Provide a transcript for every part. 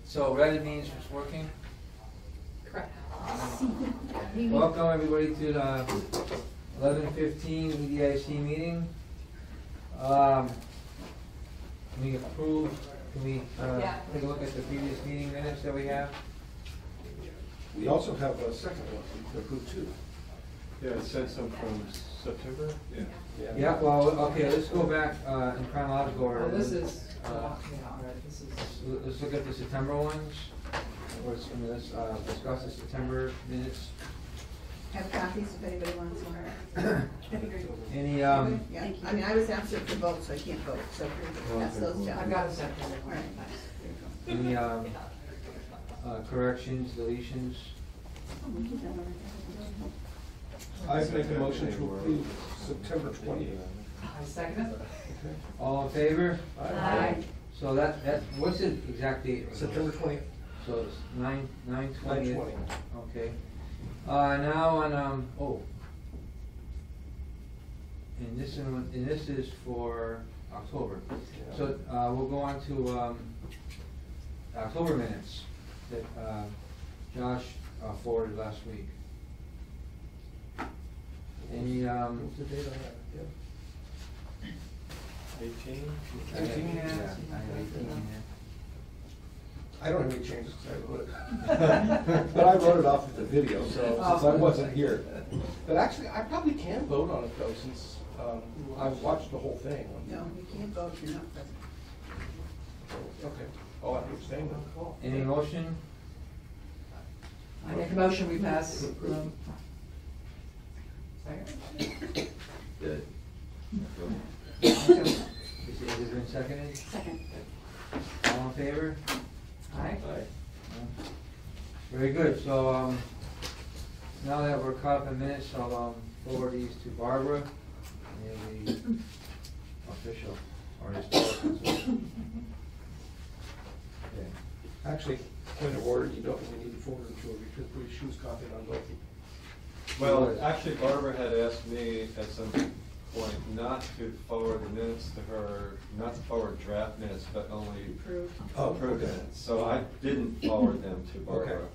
So Reddit means it's working. Correct. Welcome everybody to the 11:15 EDIC meeting. Can we approve? Can we take a look at the previous meeting minutes that we have? We also have a second one to approve too. Yeah, it said some from September. Yeah. Yeah. Well, okay. Let's go back in chronological order. Oh, this is. This is. Let's look at the September ones. Let's discuss the September minutes. Have copies if anybody wants one. Any Yeah, I mean, I was absent for vote, so I can't vote, so pass those down. I've got a second. All right. any corrections, deletions? I make a motion to approve September 20th. I second it. All in favor? Aye. So that what's the exact date? September 20th. So it's 9/20. 9/20. Okay. Now on and this is for October. So we'll go on to October minutes that Josh forwarded last week. Any What's the date on that? Yeah. 18? I have 18 here. I don't have any changes because I wrote it. But I wrote it off of the video, so since I wasn't here. But actually, I probably can vote on it though, since I've watched the whole thing. No, you can't vote if you're not present. Okay. Oh, I abstain then. Any motion? I make a motion, we pass. Second? Good. Is it been seconded? Second. All in favor? Aye. Very good. So now that we're caught up in minutes, I'll forward these to Barbara. And it'll be official or historical. Okay. Actually, point of order, you don't really need to forward it to her because we choose copy on both. Well, actually Barbara had asked me at some point not to forward the minutes to her, not to forward draft minutes, but only Approved. approved minutes. So I didn't forward them to Barbara. Okay.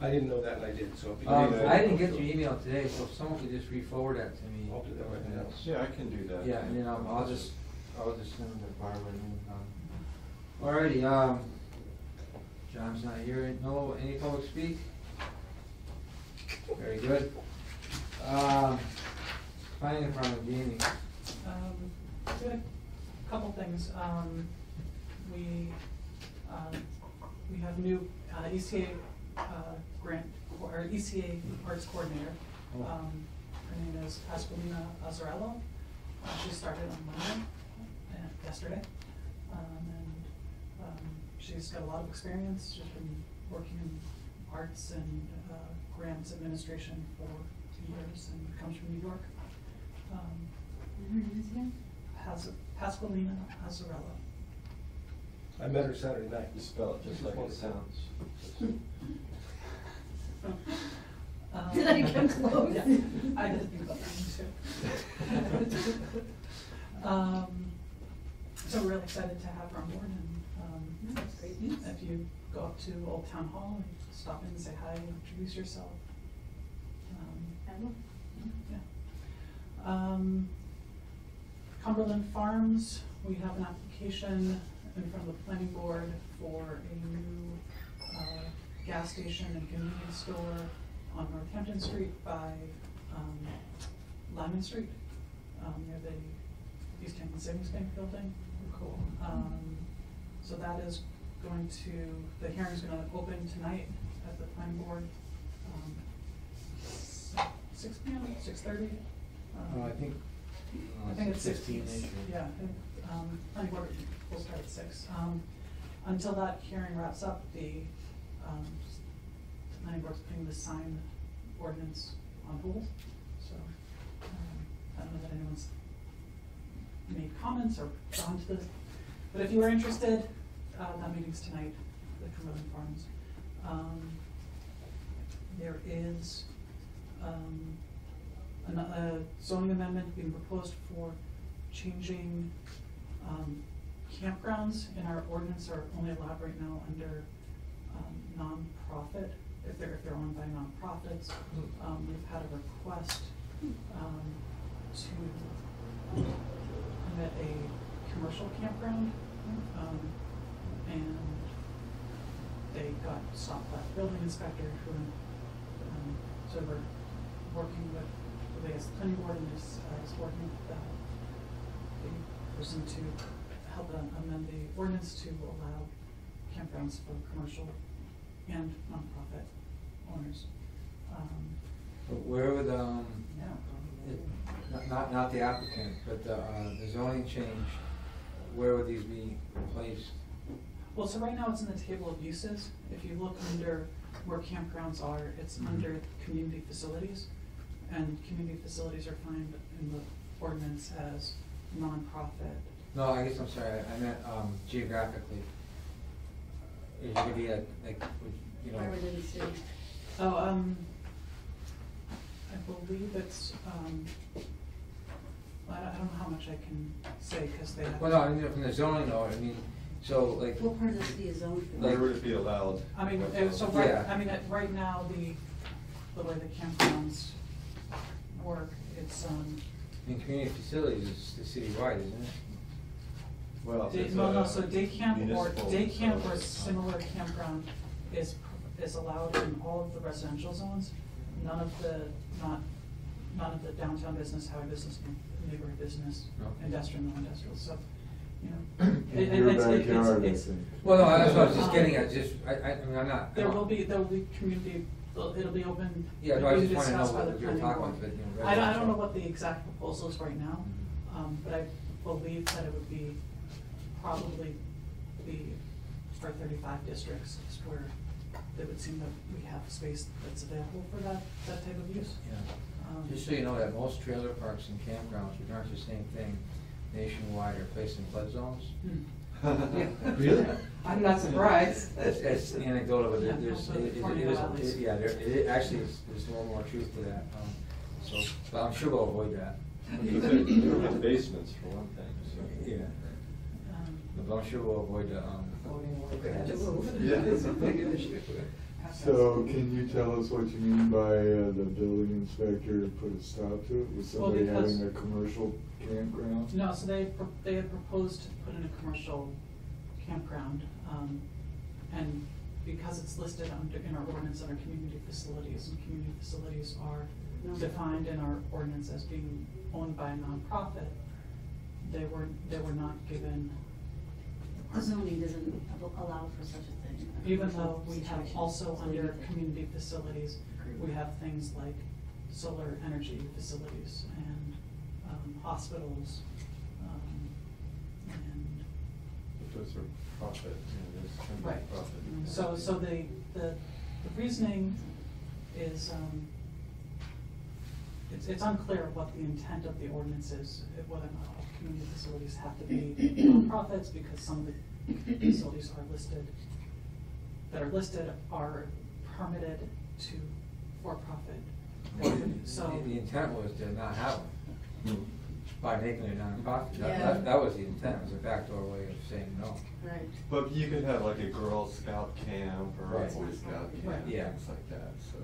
I didn't know that and I did, so. If you I didn't get your email today, so if someone could just re-forward that to me. I'll do that right now. Yeah, I can do that. Yeah, and then I'll just send them to Barbara. Alrighty, John's not here. No, any public speak? Very good. Finding in front of Jamie. Did a couple things. We have new ECA grant or ECA arts coordinator. Her name is Pasqualina Azzarello. She started on Monday, yesterday, and she's got a lot of experience. She's been working in arts and grants administration for years and comes from New York. Pasqualina Azzarello. I met her Saturday night. You spell it just like it sounds. Did I come close? Yeah, I did think about that too. So we're really excited to have her on board, and That's great news. if you go up to Old Town Hall, stop in and say hi and introduce yourself. I will. Yeah. Cumberland Farms, we have an application in front of the planning board for a new gas station and convenience store on Northampton Street by Lyman Street, near the East Hampton Savings Bank building. Cool. So that is going to, the hearing is going to open tonight at the planning board. 6 p.m., 6:30? I think it's 15-ish. Yeah, planning board will start at 6. Until that hearing wraps up, the planning board's putting the sign ordinance on hold. So I don't know that anyone's made comments or gone to the, but if you are interested, that meeting's tonight at Cumberland Farms. There is a zoning amendment being proposed for changing campgrounds in our ordinance are only allowed right now under nonprofit, if they're owned by nonprofits. We've had a request to permit a commercial campground, and they got stopped by the building inspector who, so we're working with, I guess, the planning board and is working with the person to help amend the ordinance to allow campgrounds for commercial and nonprofit owners. Where would, not the applicant, but the zoning change, where would these be placed? Well, so right now it's in the table of uses. If you look under where campgrounds are, it's under community facilities. And community facilities are defined in the ordinance as nonprofit. No, I guess I'm sorry, I meant geographically. It could be like, you know. Where would it be? Oh, I believe it's, I don't know how much I can say, because they have. Well, no, I mean, from the zoning though, I mean, so like. What part of the city is zoned for? Where would it be allowed? I mean, so Yeah. right now, the way the campgrounds work, it's, In community facilities, it's citywide, isn't it? Well, if it's no, a so day camp or municipal- similar campground is allowed in all of the residential zones. None of the downtown business, highway business, neighborhood business, Okay. industrial, non-industrial, so, you know. In your backyard, I think. Well, no, that's what I was just getting at, just, I mean, I'm not. There will be community, it'll be open. Yeah, no, I it'll be just wanna know discussed by what the you're planning talking board. about, but, you know, I don't know residential. what the exact proposal is right now, but I believe that it would be probably be for 35 districts, is where it would seem that we have space that's available for that type of use. Yeah. Just so you know that most trailer parks and campgrounds, which aren't the same thing nationwide, are placed in flood zones. Really? I'm not surprised. It's anecdotal, but Yeah, there's, also it tornado is, alleys. yeah, it actually is, there's a little more truth to that, so, but I'm sure we'll avoid that. You could have basements for one thing, so. Yeah, but I'm sure we'll avoid the, It's a big issue. So can you tell us what you mean by the building inspector put a stop to it? Was Well, somebody because- having a commercial campground? No, so they had proposed to put in a commercial campground, and because it's listed in our ordinance under community facilities, and community facilities are defined in our ordinance as being owned by a nonprofit, they were not given. The zoning doesn't allow for such a thing. Even though we have Situation. also So under leave it. community facilities, we have things like solar energy facilities and hospitals, and. Those are profit, there's kind of Right. profit. So the reasoning is, it's unclear what the intent of the ordinance is, whether or not all community facilities have to be nonprofits, because some of the facilities that are listed are permitted to for-profit. So. the intent was to not have them, by making it nonprofit, Yeah. that was the intent, it was a backdoor way of saying no. Right. But you could have like a Girl Scout camp or a Right. Boy Scout Right. camp, Yeah. things like that, so.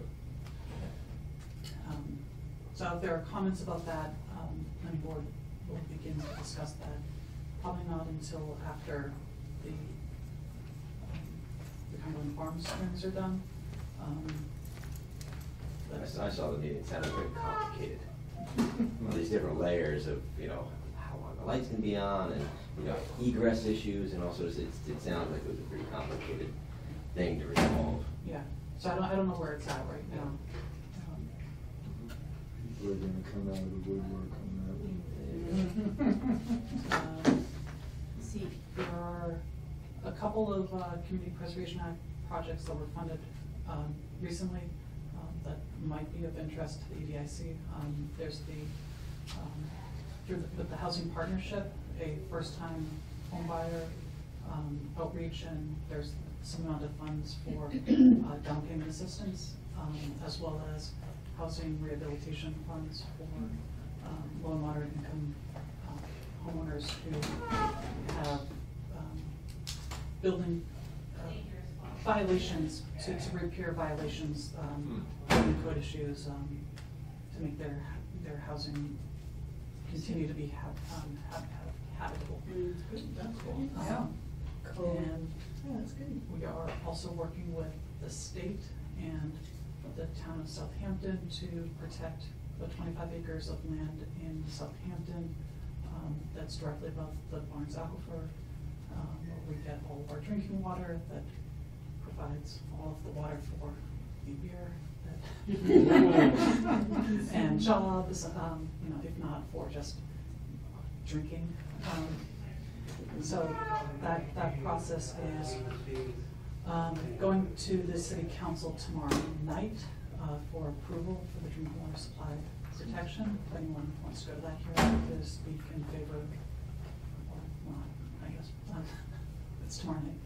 So if there are comments about that, planning board will begin to discuss that. Probably not until after the Cumberland Farms hearings are done. I saw the meeting, it sounded very complicated. All these different layers of, how long the lights can be on and, egress issues and all sorts, it sounded like it was a pretty complicated thing to resolve. Yeah, so I don't know where it's at right now. People are gonna come out of the woodwork on that one. See, There are a couple of Community Preservation Act projects that were funded recently that might be of interest to the EDIC. There's with the Housing Partnership, a first-time homebuyer outreach, and there's some amount of funds for down payment assistance, as well as housing rehabilitation funds for low and moderate income homeowners who have building violations, to repair violations, code issues, to make their housing continue to be habitable. That's cool. Um, Cool. And Yeah, that's good. we are also working with the state and the town of Southampton to protect the 25 acres of land in Southampton that's directly above the Barnes Aquifer, where we get all of our drinking water that provides all of the water for the beer and jobs, if not for just drinking. So that process is going to the city council tomorrow night for approval for the drinking water supply protection. If anyone wants to go to that hearing, to speak in favor or not, I guess. It's tomorrow night.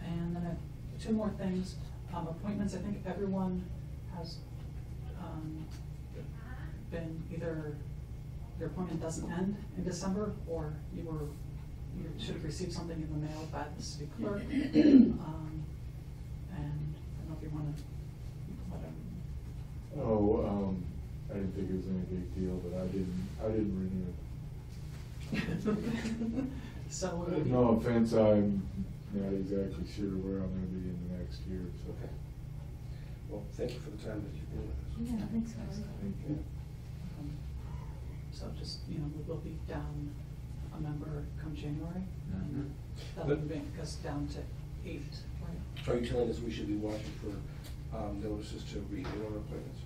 And then two more things. Appointments, I think everyone has been either, your appointment doesn't end in December, or you should have received something in the mail by the city clerk. And I don't know if you want to, whatever. Oh, I didn't think it was any big deal, but I didn't renew it. So we'll be. No offense, I'm not exactly sure where I'm gonna be in the next year, so. Okay. Well, thank you for the time that you've been with us. Yeah, thanks, guys. Thank you. So just, we'll be down a member come January. Mhm. That'll bring us down to 8, right? Are you telling us we should be watching for notices to renew our appointments?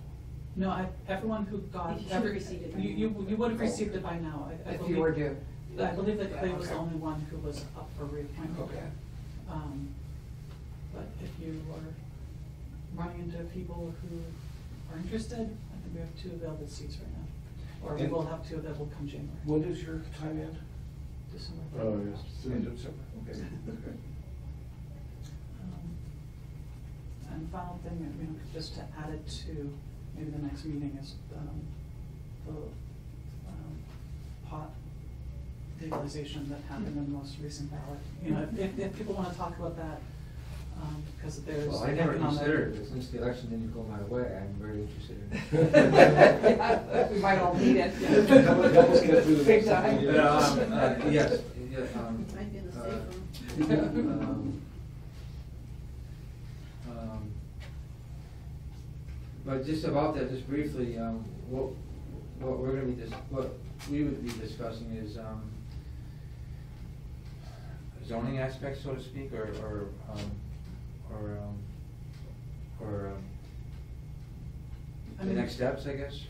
No, everyone who got. You should have received it by now. You would have received it by now. I If believe- you were due. I believe that Clay was the Okay. only one who was up for reappointment. Okay. But if you are running into people who are interested, I think we have 2 available seats right now. Or we And- will have 2 available come January, When does your time end? December. Oh, yes. End of December, okay. Okay. And final thing, just to add it to maybe the next meeting is the pot legalization that happened in the most recent ballot. If people want to talk about that, because there's. Well, I never economic- considered it, since the election didn't go my way, I'm very interested in it. We might all need it. Help us get through the Big next time. meeting. Yes, Might be in the safe room. But just about that, just briefly, what we're gonna be what we would be discussing is, zoning aspects, so to speak, or I the mean- next steps, I guess?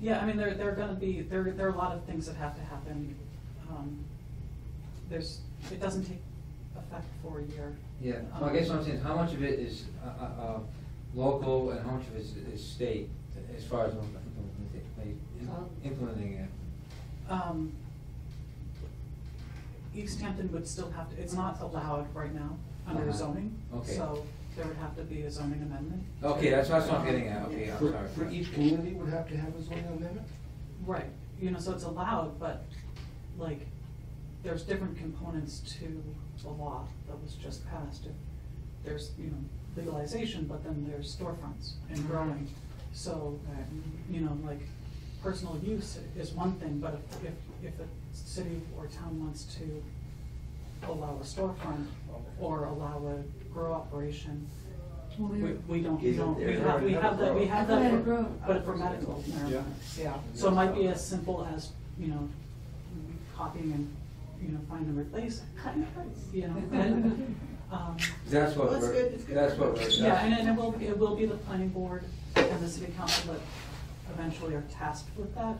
Yeah, I mean, there are gonna be, there are a lot of things that have to happen. It doesn't take effect for a year. Yeah, well, I guess what I'm saying is, how much of it is local and how much of it is state, as far as implementing it? East Hampton would still have to, it's not allowed right now under Uh-huh. zoning. Okay. So there would have to be a zoning amendment. Okay, that's what I'm getting at, okay, I'm sorry. For each community would have to have a zoning amendment? Right, so it's allowed, but like, there's different components to the law that was just passed. There's, legalization, but then there's storefronts and growing. So, like, personal use is one thing, but if a city or town wants to allow a storefront or allow a grow operation, we don't, we have that, but for medical, Yeah. yeah. So it might be as simple as, copying and, find and replace, and, That's what Well, it's we're, good, it's good that's for what we're. everybody. yeah, and it will be the planning board and the city council that eventually are tasked with that.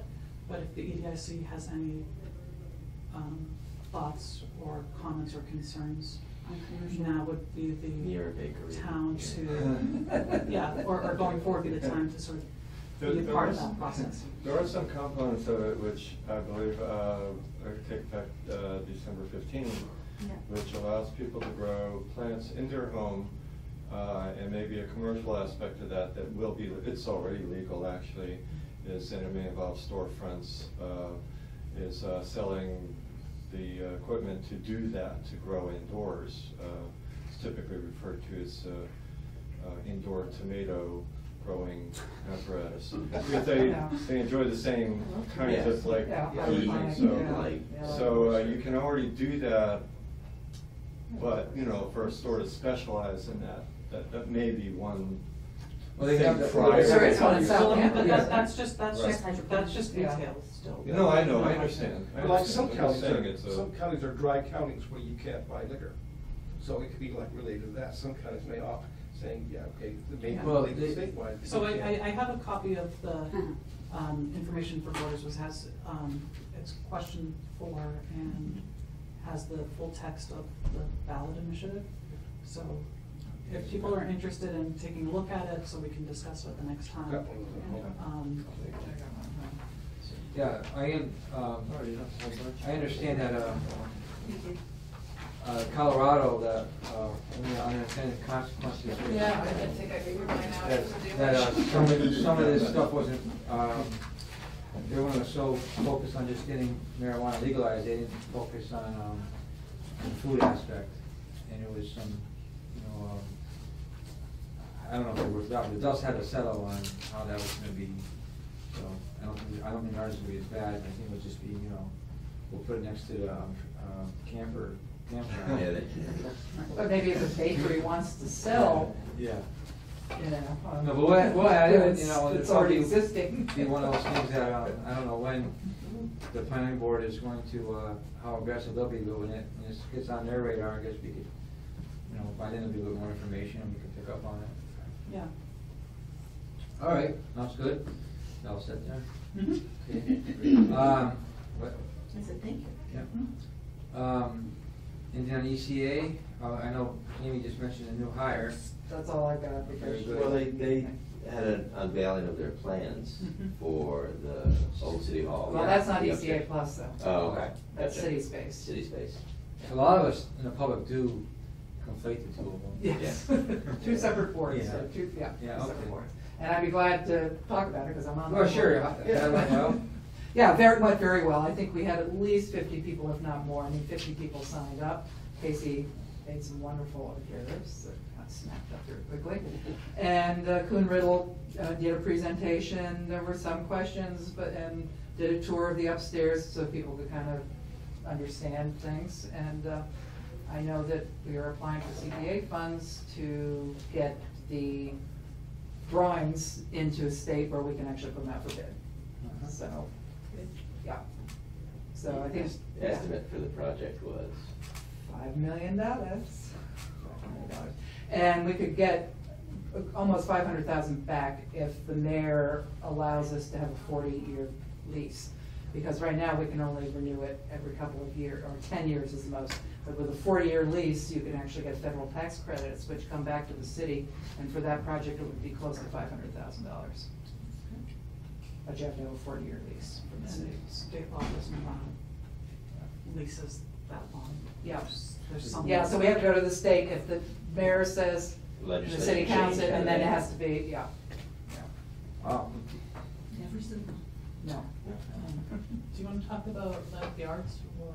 But if the EDIC has any thoughts or comments or concerns, now would be the town to, yeah, or going forward be the time to sort of be a part of that process. There are some components of it which I believe take effect December 15th, which allows people to grow plants in their home, and maybe a commercial aspect to that will be, it's already legal actually, and it may involve storefronts, is selling the equipment to do that, to grow indoors. It's typically referred to as indoor tomato growing apparatus. Because they enjoy the same kinds of like Yeah. heat, Yeah. so, Yeah. so you can already do that, but, you know, for sort of specialized in that may be one Well, they have the. prior. There is one in Well, I mean, Southampton. that's just Yeah. retail still. No, I know, I understand. I But like some understand. I'm counties, saying it's some counties are dry counties where you can't buy liquor. So it could be like related to that. Some counties may opt saying, yeah, okay, it may be Well, related they- statewide. but So you can't. I have a copy of the information for voters, which has, it's question 4 and has the full text of the ballot initiative. So if people are interested in taking a look at it, so we can discuss it at the next time. Got one of them. Yeah, I understand that, Colorado, the unintended consequences. Yeah, I didn't think I figured mine out. That some of this stuff wasn't, everyone was so focused on just getting marijuana legalized, they didn't focus on the food aspect. And it was some, you know, I don't know if it worked out, but the dust had to settle on how that was gonna be. So I don't think ours would be as bad. I think it would just be, you know, we'll put it next to the campground. Yeah, But maybe if a bakery wants to sell, Yeah. you know. No, but we'll add it, you know, It's it'll already probably existing. be one of those things that, I don't know when the planning board is going to, how aggressive they'll be doing it. When this gets on their radar, I guess we could, you know, by then there'll be a little more information and we can pick up on it. Yeah. All right, that's good. All set there. Mhm. Okay. What? I said, thank you. Yeah. And then ECA, I know Amy just mentioned a new hire. That's all I got. Very because- good. Well, they had an unveiling of their plans for the old city hall. Well, that's not The ECA update. plus though. Oh, okay. That's Gotcha. city space. City space. A lot of us in the public do conflate the two of them. Yes, two separate boards, so Yeah. two, Yeah, two okay. separate boards. And I'd be glad to talk about it, because I'm on the Well, board. sure, that went well. Yeah, went very well. I think we had at least 50 people, if not more. I mean, 50 people signed up. Casey made some wonderful hors d'oeuvres that got snapped up very quickly. And Kuhn Riddle did a presentation. There were some questions, and did a tour of the upstairs so people could kind of understand things. And I know that we are applying for CPA funds to get the drawings into a state where we can actually put them out for bid. So, yeah. So I think. The estimate for the project was? $5 million. And we could get almost 500,000 back if the mayor allows us to have a 40-year lease. Because right now, we can only renew it every couple of years, or 10 years is the most. But with a 40-year lease, you can actually get federal tax credits, which come back to the city. And for that project, it would be close to $500,000. But you have to have a 40-year lease from the city. And state law doesn't allow leases that long. Yeah. There's some. Yeah, so we have to go to the state if the mayor says, the Legislation city counts it, change, and then it yeah. has to be, yeah. Wow. Never said no. No. Do you want to talk about like the arts or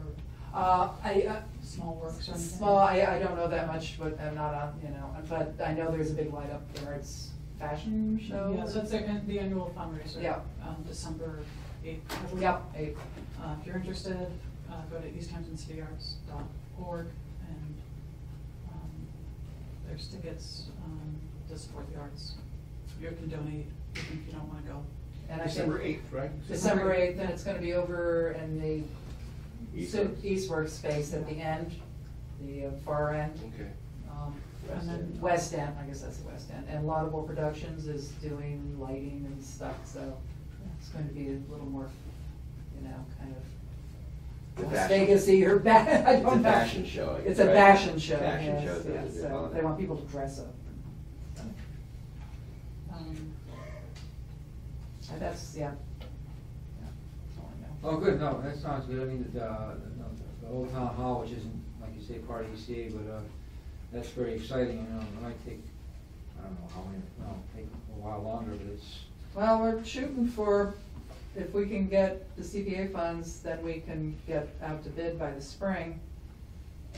small works or anything? Small, I don't know that much, but I'm not on, you know, but I know there's a big light up there, it's fashion show. Yeah, so it's the annual fundraiser. Yeah. December 8th. I believe. Yep, 8. If you're interested, go to easthamptoncityarts.org and there's tickets to support the arts. You can donate even if you don't want to go. And I December think 8th, right? December 8th, and it's gonna be over in the Eastworks. Eastworks space at the end, the far end. Okay. West And then End. West End, I guess that's the West End, and Laudable Productions is doing lighting and stuff, so it's going to be a little more, you know, kind The of Las fashion- Vegas-y or I It's a don't know. fashion show, I guess, It's a right? fashion show, Fashion yes, show that yes, they're so calling they it. want people to dress up. And that's, yeah. Yeah, that's all I know. Oh, good, no, that sounds good. I mean, the old town hall, which isn't, like you say, part of ECA, but, that's very exciting, you know, it might take, I don't know how many, take a while longer, but it's, Well, we're shooting for, if we can get the CPA funds, then we can get out to bid by the spring.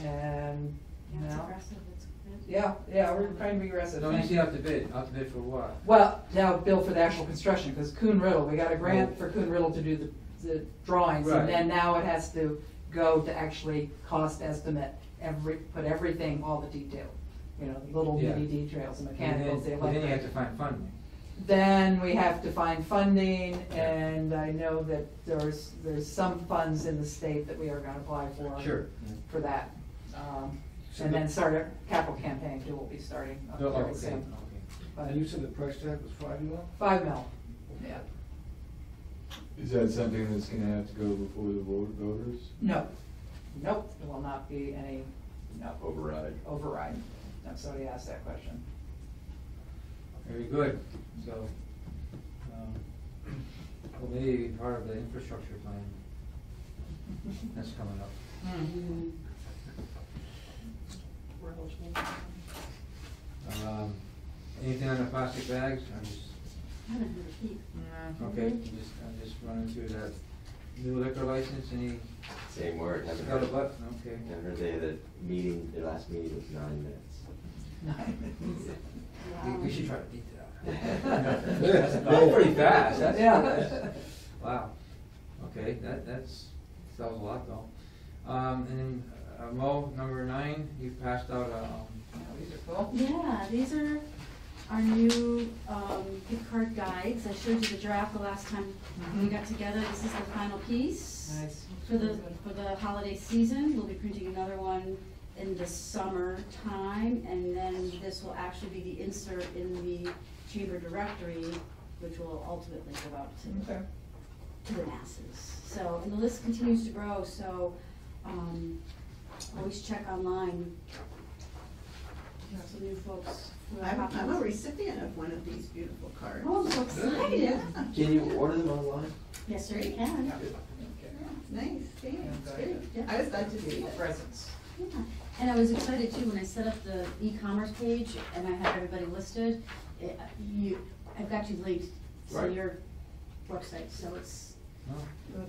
And, you Yeah, it's know, aggressive, it's Yeah, we're trying to be aggressive. No, you see out to bid for what? Well, now bill for the actual construction, because Coon Riddle, we got a grant for Coon Riddle to do the drawings, Right. and then now it has to go to actually cost estimate, put everything, all the detail, little Yeah. bitty details, the And mechanicals, the then you have electric. to find funding. Then we have to find funding, and I know that there's some funds in the state that we are gonna apply for. Sure. For that. So And the- then start a capital campaign too, we'll be starting Oh, very okay, soon. okay. But And you said the price tag was $5 million? 5 mil, yeah. Is that something that's gonna have to go before the voters? No, nope, there will not be any, no. Override. Override. No, somebody asked that question. Very good, so, well, maybe part of the infrastructure plan that's coming up. We're eligible. Anything on the plastic bags? I haven't heard a peep. Okay, I'm just running through that new liquor license, any, Same word, haven't got a heard. butt, okay. Haven't heard their last meeting was 9 minutes. We should try to beat that. That's pretty fast, Yeah. Wow, okay, that sells a lot though. And then, Mo, number 9, you passed out, These are cool. Yeah, these are our new gift card guides. I showed you the draft the last time we got together. This is the final piece. Nice. For the holiday season. We'll be printing another one in the summer time, and then this will actually be the insert in the chamber directory, which will ultimately go out Okay. to the masses. So, and the list continues to grow, so always check online. Some new folks. who are I'm a popular. recipient of one of these beautiful cards. Oh, I'm so excited. Yeah, Can you order them online? Yes, sir, you can. nice, thanks. Good. Yeah. I was glad to see it. Presents. Yeah. And I was excited too, when I set up the e-commerce page and I had everybody listed, I've got you linked to Right. your website, so it's oh,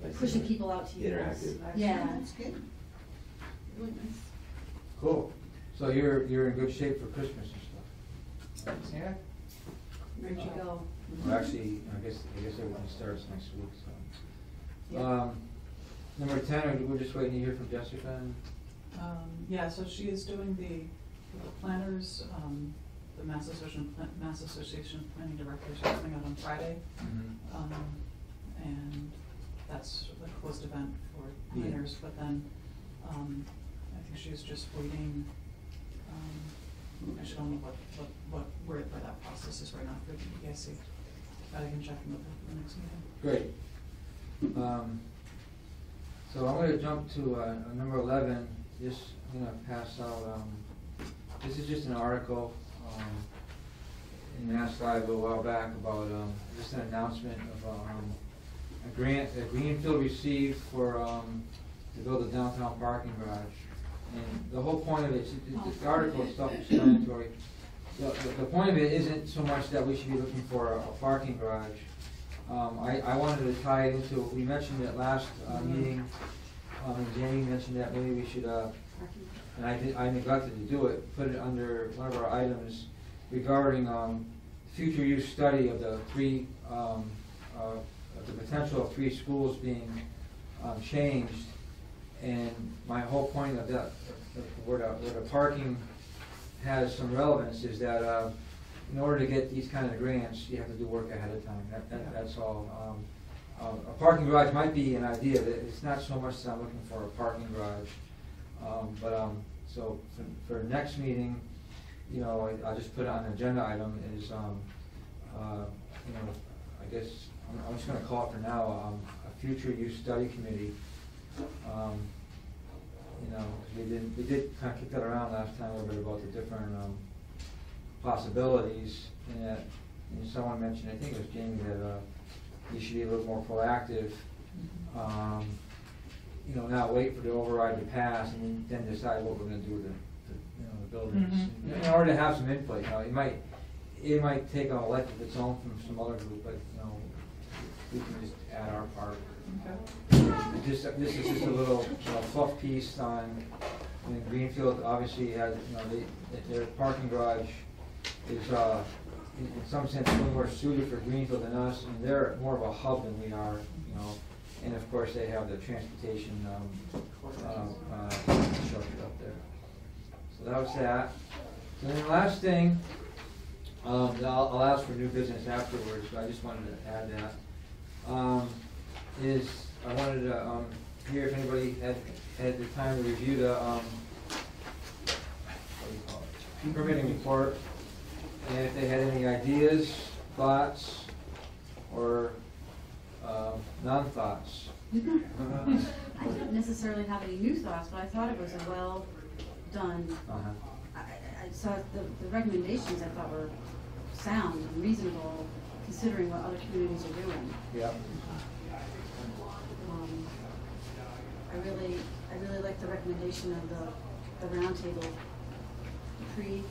Like pushing people out to you guys. Interactive. Yeah. That's good. Really nice. cool. So you're in good shape for Christmas and stuff? Yeah. Where'd you go? Well, actually, I guess everything starts next week, so. Yeah. Number 10, we're just waiting to hear from Jessica and, Yeah, so she is doing the planners, the Mass Association of Planning Directors are coming out on Friday. And that's the closed event for Yeah. planners, but then, I think she's just waiting, I should don't know where that process is right now for the EIC. But I can check in with her for the next meeting. great. So I'm gonna jump to, number 11, just, I'm gonna pass out, this is just an article, in Mass Live a while back about, just an announcement of, a grant that Greenfield received for, to build a downtown parking garage. And the whole point of it, the article is self-explanatory. The point of it isn't so much that we should be looking for a parking garage. I wanted to tie it into, we mentioned it last meeting, and Jamie mentioned that maybe we should, and I neglected to do it, put it under one of our items regarding future use study of the the potential of 3 schools being changed. And my whole point of that, where the parking has some relevance is that in order to get these kind of grants, you have to do work ahead of time. That's all. A parking garage might be an idea. It's not so much that I'm looking for a parking garage. So for next meeting, I'll just put on an agenda item is, I guess, I'm just gonna call it for now, a future use study committee. We did kind of kick that around last time a little bit about the different possibilities, and someone mentioned, I think it was Jamie, that you should be a little more proactive. Not wait for the override to pass and then decide what we're gonna do with the buildings. Mhm. In order to have some input, it might take on a life of its own from some other group, but we can just add our part. Okay. This is just a little fluff piece on And Greenfield obviously has, you know, their parking garage is, in some sense, a little more suited for Greenfield than us, and they're more of a hub than we are, you know. And of course, they have the transportation, infrastructure up there. So that was that. And then the last thing, I'll ask for new business afterwards, but I just wanted to add that, is I wanted to, hear if anybody had the time to review the, what do you call it, permitting report, and if they had any ideas, thoughts, or, non-thoughts. I didn't necessarily have any new thoughts, but I thought it was a well done. Uh-huh. I saw the recommendations I thought were sound and reasonable, considering what other communities are doing. Yep. I really like the recommendation of the roundtable pre.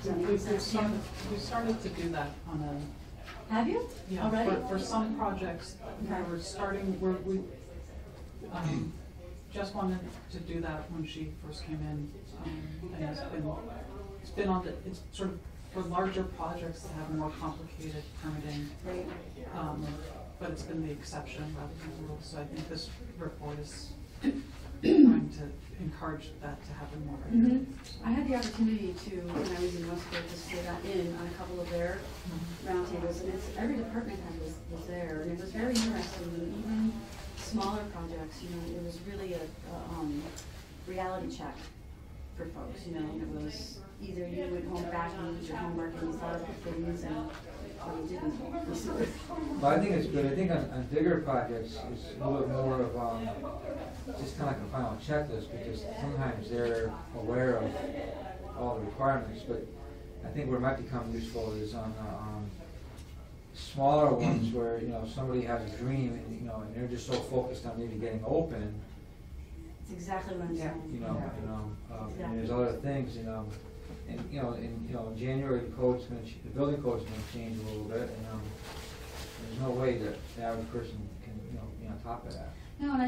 Does that make sense to you? We started to do that on a. Have you? Yeah, Already? for some projects, Okay. we're starting, we just wanted to do that when she first came in. And it's been on the, it's sort of for larger projects that have more complicated permitting. Right. But it's been the exception rather than the rule, so I think this report is trying to encourage that to happen more regularly. I had the opportunity to, when I was in Westport, to sit in on a couple of their roundtables, and every department head was there, and it was very interesting. And even smaller projects, you know, it was really a reality check for folks. You know, it was either you went home back and you did your homework and you thought of the things, or you didn't. But I think it's good. I think on bigger projects, it's a little bit more of, just kind of like a final checklist, because sometimes they're aware of all the requirements, but I think where it might become useful is on, smaller ones where, you know, somebody has a dream and, you know, and they're just so focused on maybe getting open, It's exactly what I'm saying. you know, and there's other things, you know, and, in January, the building code's gonna change a little bit, and, there's no way that the average person can, you know, be on top of that. No, and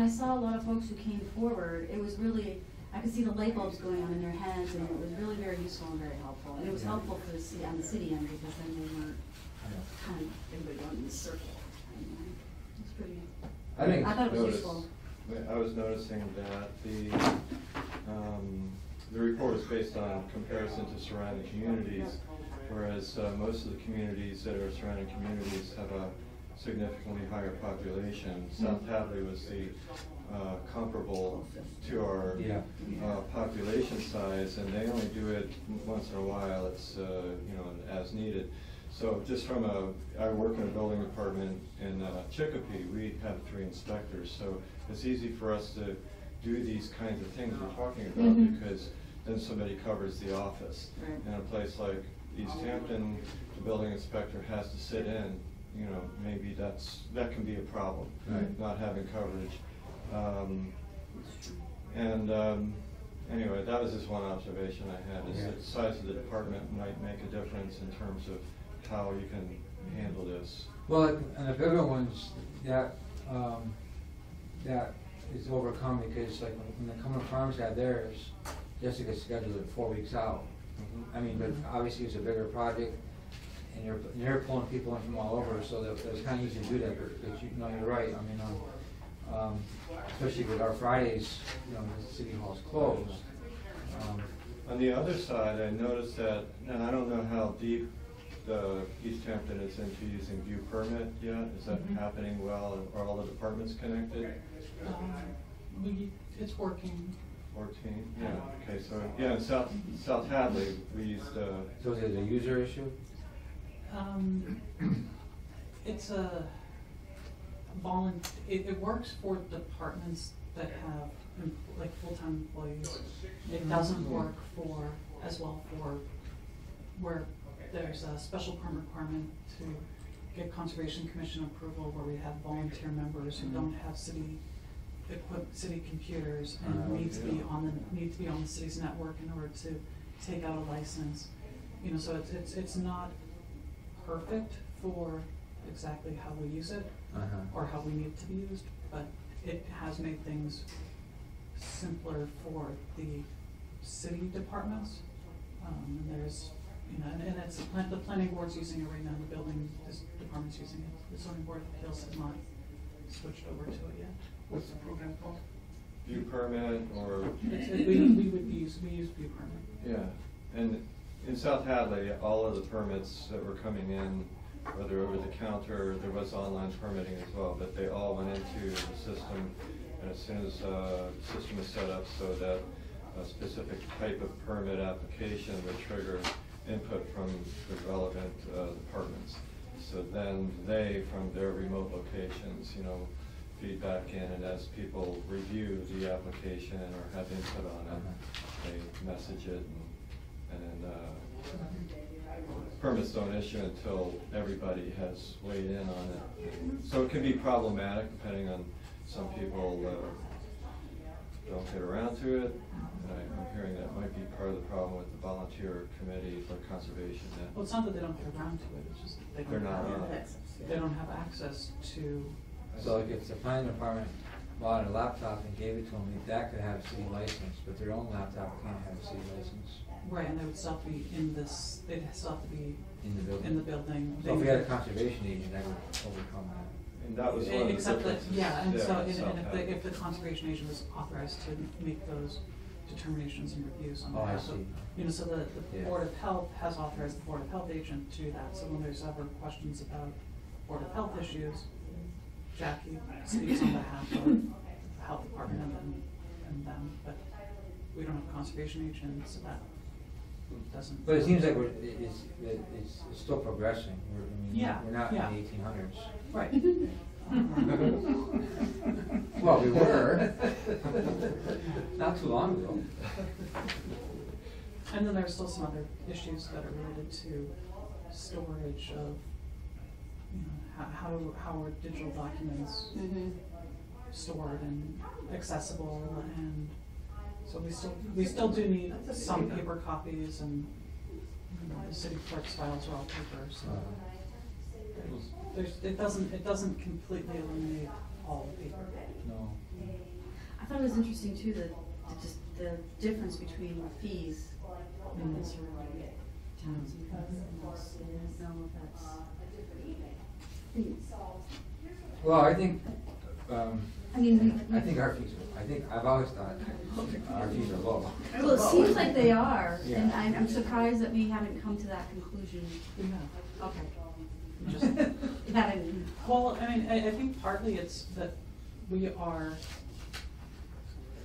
I saw a lot of folks who came forward. It was really, I could see the light bulbs going on in their heads, and it was really very useful and very helpful. And it was helpful for the city, on the city end, because then they weren't kind of everybody going in a circle. It was pretty. I thought it was noticed- useful. I was noticing that the report is based on comparison to surrounding communities, whereas most of the communities that are surrounding communities have a significantly higher population. South Hadley was the comparable to our population size, and they only do it once in a while. It's as needed. So just from I work in a building department in Chicopee. We have 3 inspectors, so it's easy for us to do these kinds of things we're talking about, because then somebody covers the office. Right. In a place like East Hampton, the building inspector has to sit in. You know, maybe that can be a problem, not having coverage. Anyway, that was just one observation I had, is that the size of the department might make a difference in terms of how you can handle this. Well, and the bigger ones, that is overcome, because like when the Cumberland Farms had theirs, Jessica scheduled it 4 weeks out. I mean, but obviously it's a bigger project, and you're pulling people in from all over, so that it's kind of easy to do that, but you know, you're right. I mean, especially with our Fridays, you know, the city hall's closed. On the other side, I noticed that, and I don't know how deep the East Hampton is into using view permit yet. Is that happening well? Are all the departments connected? It's working. 14? Yeah, okay, so, yeah, in South Hadley, we used, So is it a user issue? It's a it works for departments that have like full-time employees. It doesn't work as well for where there's a special permit requirement to get Conservation Commission approval, where we have volunteer members who don't have city computers and need to be on the city's network in order to take out a license. You know, so it's not perfect for exactly how we use it or how we need it to be used, but it has made things simpler for the city departments. And there's, you know, and it's, the planning board's using it right now, the building department's using it. The zoning board of appeals has not switched over to it yet. What's the program called? View permit or? We use view permit. Yeah, and in South Hadley, all of the permits that were coming in, whether over the counter, there was online permitting as well, but they all went into the system. And as soon as the system is set up so that a specific type of permit application would trigger input from the relevant departments. So then they, from their remote locations, you know, feedback in, and as people review the application or have input on it, they message it, and then permits don't issue until everybody has weighed in on it. So it can be problematic depending on some people don't get around to it. And I'm hearing that might be part of the problem with the volunteer committee for conservation. Well, it's not that they don't get around to it, it's just that They're not on it. they don't have access to. So like if the planning department bought a laptop and gave it to them, that could have a city license, but their own laptop can't have a city license. Right, and they would still have to be in this, they'd still have to be In the building. in the building. So if we had a conservation agent, that would overcome that. And that was one of the Except that, differences. yeah, and so, in South and Hadley. if the conservation agent was authorized to make those determinations and reviews on Oh, I behalf of, see. you know, so the Yeah. Board of Health has authorized the Board of Health agent to do that, so when there's ever questions about Board of Health issues, Jackie speaks on behalf of the health department and them, but we don't have a conservation agent, so that doesn't. But it seems like it's still progressing. I mean, Yeah, we're not yeah. in the 1800s. Right. Well, we were. Not too long ago. And then there's still some other issues that are related to storage of, you know, how are digital documents stored and accessible, and so we still do need some paper copies, and you know, the city clerk's files are all paper, so it doesn't completely eliminate all the paper. No. I thought it was interesting too, just the difference between the fees in surrounding towns and counties. I don't know if that's. Well, I think, I mean, I think our fees, I've always thought our fees are low. well, it seems like they are, Yeah. and I'm surprised that we haven't come to that conclusion. Yeah. Okay. Just, Having, well, I mean, I think partly it's that we are,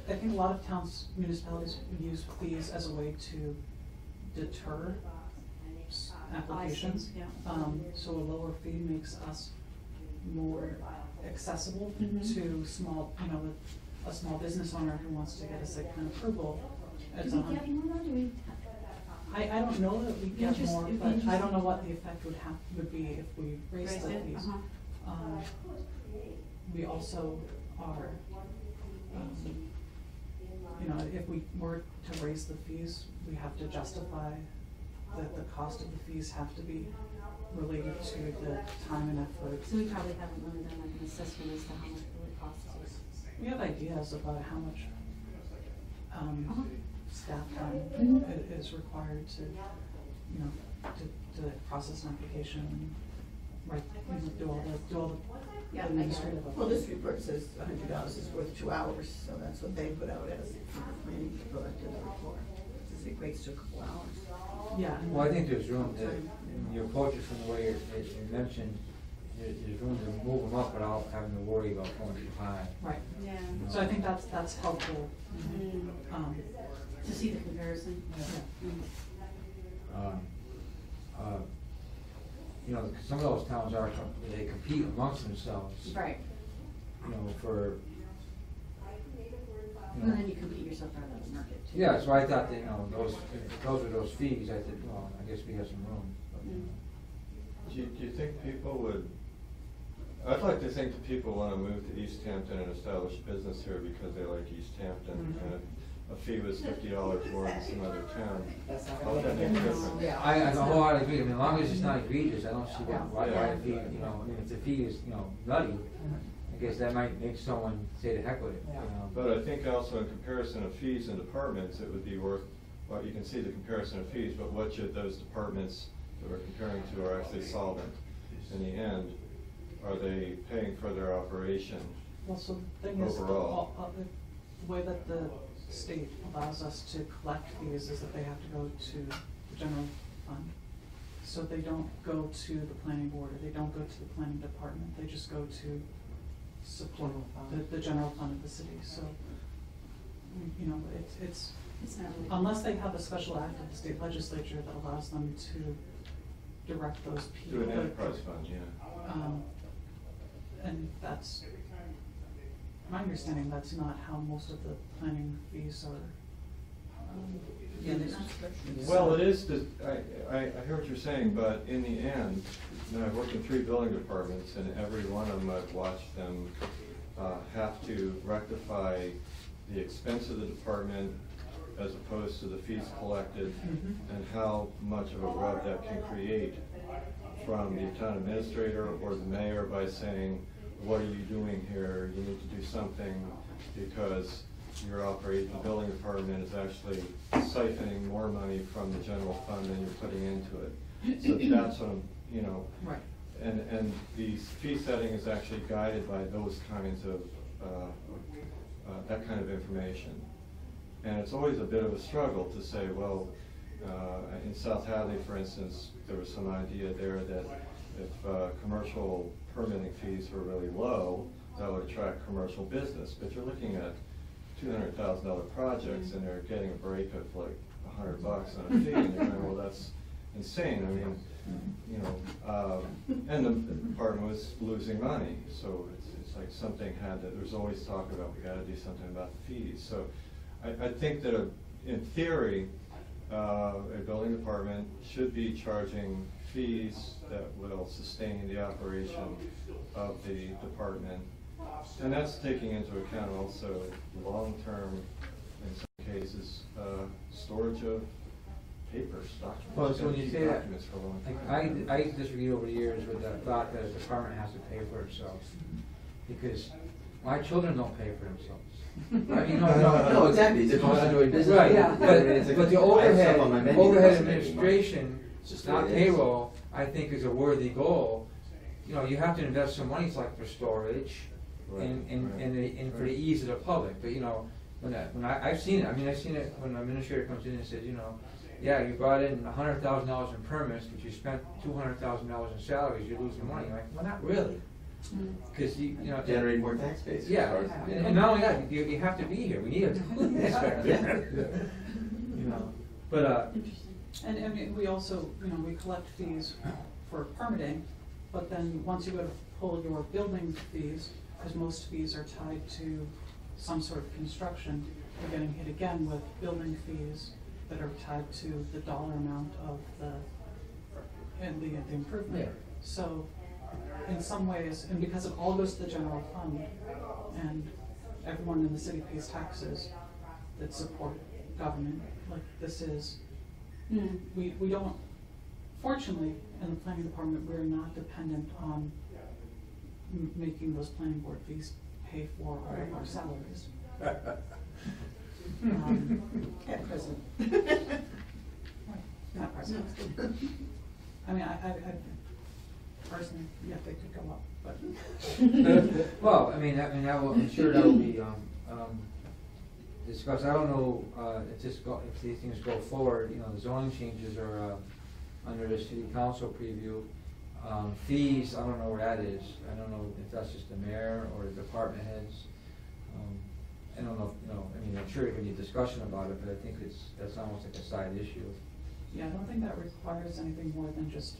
I think a lot of towns, municipalities use fees as a way to deter applications. yeah. So a lower fee makes us more accessible to small, you know, a small business owner who wants to get a site plan approval. It's do we get more though? Do we? I don't know that we get Interest- more, if but interest- I don't know what the effect would be if we raised the Raise it? fees. Uh-huh. We also are, you know, if we were to raise the fees, we have to justify that the cost of the fees have to be related to the time and effort. So we probably haven't really done like an assessment as to how much it really costs us. We have ideas about how much staff time is required to, you know, to process an application and write, you know, do all the Yeah, I get administrative. it. Well, this report says $100 is worth 2 hours, so that's what they put out as planning to collect the report. This equates to a couple hours. Yeah. Well, I think there's room, you approach it from the way you mentioned, there's room to move them up without having to worry about going too high. Right. Yeah. So I think that's helpful. To see the comparison. Yeah. You know, some of those towns they compete amongst themselves. Right. You know, for. And then you compete yourself out of the market too. Yeah, so I thought that, you know, if those are those fees, I said, well, I guess we have some room. But, you know. Do you think people would, I'd like to think that people want to move to East Hampton and establish business here because they like East Hampton. And if a fee was $50 more in some other town, how that makes a difference. Yeah. I wholeheartedly agree. I mean, as long as it's not egregious, I don't see why the fee, you know, I mean, if the fee is, you know, nutty, I guess that might make someone say to heck with it, you Yeah. know. But I think also in comparison of fees and departments, it would be worth, well, you can see the comparison of fees, but what should those departments that we're comparing to are actually solvent in the end? Are they paying for their operation? Well, so the thing is, Overall. the way that the state allows us to collect fees is that they have to go to the general fund. So they don't go to the planning board, or they don't go to the planning department, they just go to support General fund. the general fund of the city, so, you know, it's, It's not really. unless they have a special act of the state legislature that allows them to direct those people. Do an enterprise fund, yeah. And that's, my understanding, that's not how most of the planning fees are. Yeah, they're not structured. Well, it is, I hear what you're saying, but in the end, you know, I've worked in 3 building departments, and every one of them, I've watched them have to rectify the expense of the department as opposed to the fees collected, and how much of a rub that can create from the town administrator or the mayor by saying, what are you doing here? You need to do something, because your operating, the building department is actually siphoning more money from the general fund than you're putting into it. So that's what I'm, you know. Right. And the fee setting is actually guided by those kinds of, that kind of information. And it's always a bit of a struggle to say, well, in South Hadley, for instance, there was some idea there that if commercial permitting fees were really low, that would attract commercial business. But you're looking at $200,000 projects, and they're getting a break of like $100 on a fee, and you're going, well, that's insane. I mean, you know, and the department was losing money, so it's like something had to. There's always talk about we got to do something about the fees. So I think that in theory, a building department should be charging fees that will sustain the operation of the department. And that's taking into account also long-term, in some cases, storage of papers, documents. Well, so when you say that, documents for a long time. I disagreed over the years with the thought that a department has to pay for itself, because my children don't pay for themselves. I mean, No, exactly, it's also doing business. Right, Yeah. but It's a- the I have overhead, stuff on my menu that overhead doesn't make any money. administration, It's just the not way it is. payroll, I think is a worthy goal. You know, you have to invest some money, like for storage, Right, right, and for the right. ease of the public, but you know, I've seen it, I mean, I've seen it when an administrator comes in and says, you know, yeah, you brought in $100,000 in permits, but you spent $200,000 in salaries, you're losing money. Like, well, not really, because you know. Generate more tax base. Yeah, and not only that, you have to be here, we need a building inspector. You know, but, And I mean, we also, you know, we collect fees for permitting, but then once you go to pull your building fees, because most fees are tied to some sort of construction, you're getting hit again with building fees that are tied to the dollar amount of the improvement. Yeah. So, in some ways, and because it all goes to the general fund, and everyone in the city pays taxes that support government, like this is, we don't, fortunately, in the planning department, we're not dependent on making those planning board fees pay for all of our salaries. At present. Not present. I mean, I personally, yeah, they could go up, but. well, I mean, that will, I'm sure that will be, discussed. I don't know, if these things go forward, you know, the zoning changes are, under the city council preview. Fees, I don't know where that is. I don't know if that's just the mayor or the department heads. I don't know, you know, I mean, I'm sure there can be a discussion about it, but I think that's almost like a side issue. Yeah, I don't think that requires anything more than just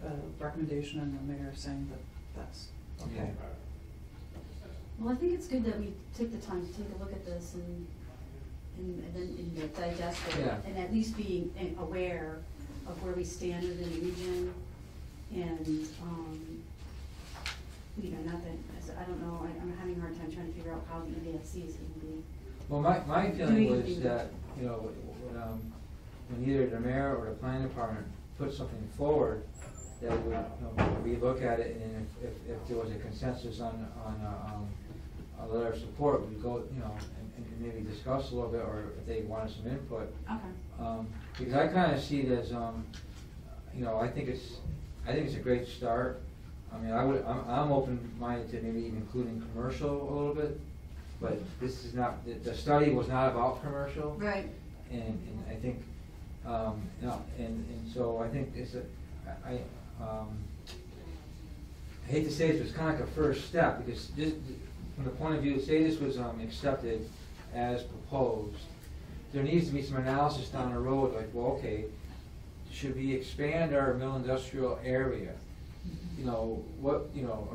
a recommendation and the mayor saying that that's okay. Well, I think it's good that we took the time to take a look at this and then digest it, Yeah. and at least be aware of where we stand within the region, and, you know, not that, I don't know, I'm having a hard time trying to figure out how the EDFC is going to be. Well, my feeling doing was things. that, you know, when either the mayor or the planning department put something forward, that we would relook at it, and if there was a consensus on a letter of support, we'd go, and maybe discuss a little bit, or if they wanted some input. Okay. Because I kind of see it as, I think it's a great start. I mean, I'm open-minded to maybe even including commercial a little bit, but this is not, the study was not about commercial. Right. And I think, and so I think I hate to say this, but it's kind of like a first step, because this, from the point of view, say this was accepted as proposed, there needs to be some analysis down the road, like, well, okay, should we expand our mill industrial area? Or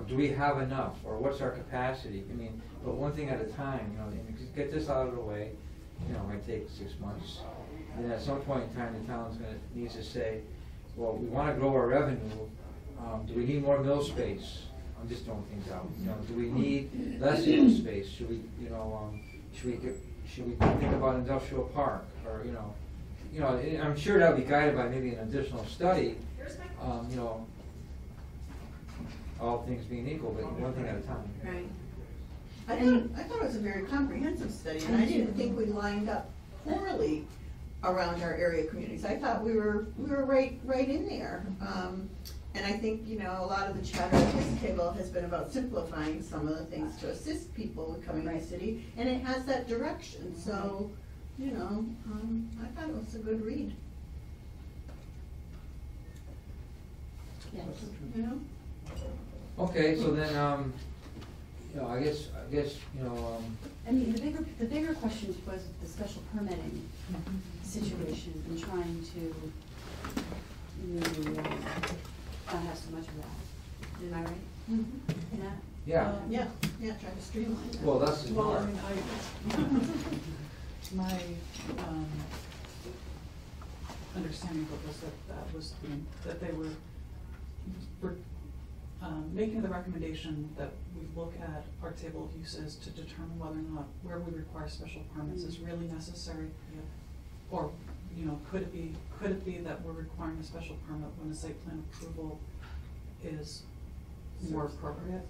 do we have enough, or what's our capacity? I mean, but one thing at a time, and get this out of the way, it might take 6 months. And at some point in time, the town's needs to say, well, we want to grow our revenue. Do we need more mill space? I'm just throwing things out. Do we need less mill space? Should we, should we think about industrial park, or I'm sure that'll be guided by maybe an additional study. All things being equal, but one thing at a time. Right. I thought it was a very comprehensive study, and I didn't think we lined up poorly around our area communities. I thought we were right in there. And I think, a lot of the chatter at this table has been about simplifying some of the things to assist people with coming to the city, and it has that direction. So, I thought it was a good read. Yes. Okay, so then, I guess, I mean, the bigger question was the special permitting situation and trying to not have so much of that. Am I right? Mm-hmm. Yeah. Yeah, trying to streamline that. Well, that's the Well, I part. mean, my understanding of it was that they were making the recommendation that we look at our table of uses to determine whether or not where we require special permits is really necessary. Or, could it be that we're requiring a special permit when the site plan approval is more appropriate?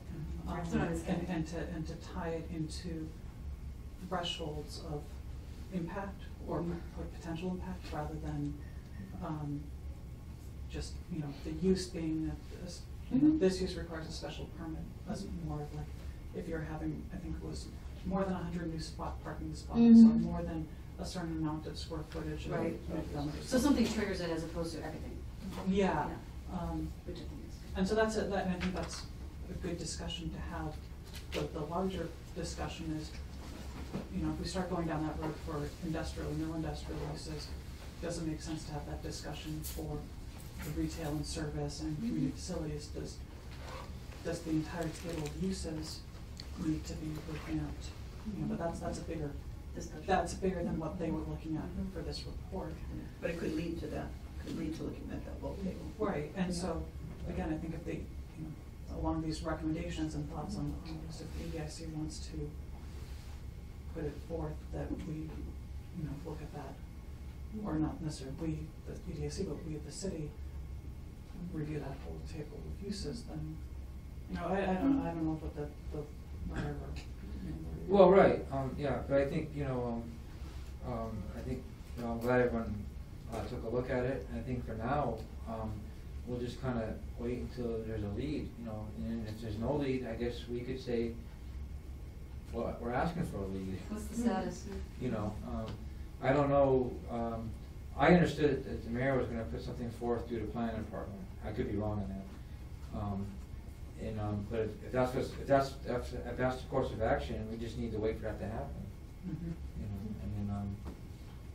That's what I was getting. And to tie it into thresholds of impact or potential impact, rather than just, the use being that this use requires a special permit. That's more of like, if you're having, I think it was more than 100 new parking spots, or more than a certain amount of square footage. Right. So something triggers it as opposed to everything. Yeah. Which I think is good. And so that's it, and I think that's a good discussion to have. But the larger discussion is, if we start going down that road for industrial and no industrial uses, does it make sense to have that discussion for the retail and service and community facilities? Does the entire table of uses need to be looking at? But that's a bigger discussion. That's bigger than what they were looking at for this report. But it could lead to that, looking at that whole table. Right, and so, again, I think if they, along these recommendations and thoughts on this, if the EDIC wants to put it forth, that we, look at that, or not necessarily we, the EDIC, but we at the city, review that whole table of uses, then, I don't know what the whatever. Well, right, but I think, I'm glad everyone took a look at it, and I think for now, we'll just kind of wait until there's a lead, and if there's no lead, I guess we could say, well, we're asking for a lead. What's the status? I don't know, I understood that the mayor was gonna put something forth through the planning department. I could be wrong on that. But if that's the course of action, we just need to wait for that to happen. And then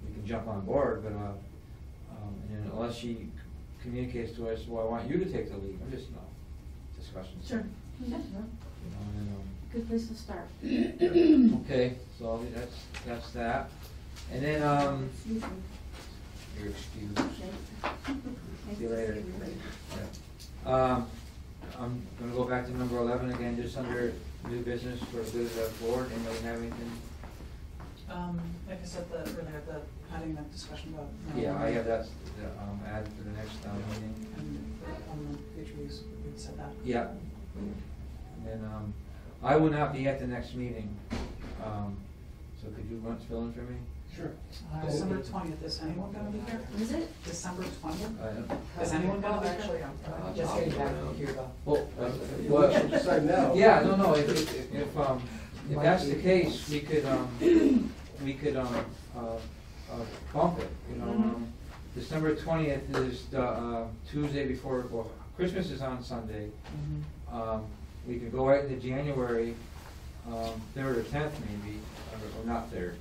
we can jump on board, but and then unless she communicates to us, well, I want you to take the lead, I'm just, discussions. Sure. Yeah. And Good place to start. okay, so that's that. And then, you're excused. See you later. Yeah. I'm gonna go back to number 11 again, just under new business for the good of the board. Anybody have anything? Like I said, earlier, having that discussion about. Yeah, I have that, added to the next meeting. And on the trees, we said that. Yeah. And then, I will not be at the next meeting, so could you run, fill in for me? Sure. December 20th, is anyone gonna be here? Is it? December 20th? I Is anyone gonna be here? Actually, I'm just getting back from Cuba. Well, Well, I should decide now. yeah, no, if that's the case, we could, bump it, you know. Mhm. December 20th is the, Tuesday before, well, Christmas is on Sunday. Mhm. We could go right into January, 3rd or 10th maybe, or not 3rd.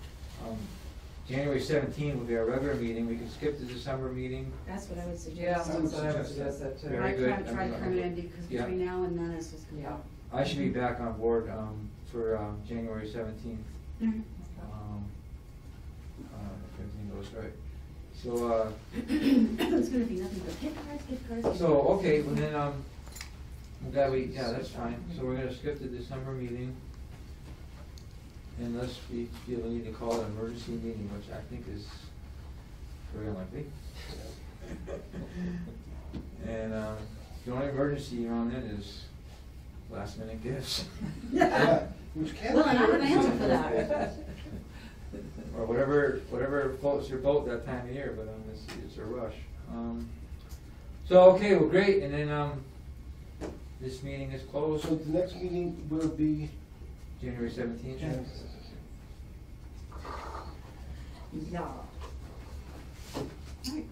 January 17th would be our regular meeting, we could skip the December meeting. That's what I would Yeah, suggest. that's what I would suggest that too. Very good. Try to cram it in, because Yeah. between now and then it's just gonna Yeah. go. I should be back on board, for, January 17th. Mhm. If everything goes right. So, It's gonna be nothing but gift cards. so, okay, well then, I'm glad yeah, that's fine. So we're gonna skip the December meeting. Unless we feel we need to call it an emergency meeting, which I think is very unlikely. And, the only emergency around then is last minute gifts. Yeah, which can. Well, and I have an answer for that. Or whatever floats your boat that time of year, but, it's a rush. So, okay, well, great, and then, this meeting is closed, So the next meeting will be. January 17th. Yeah. Alright,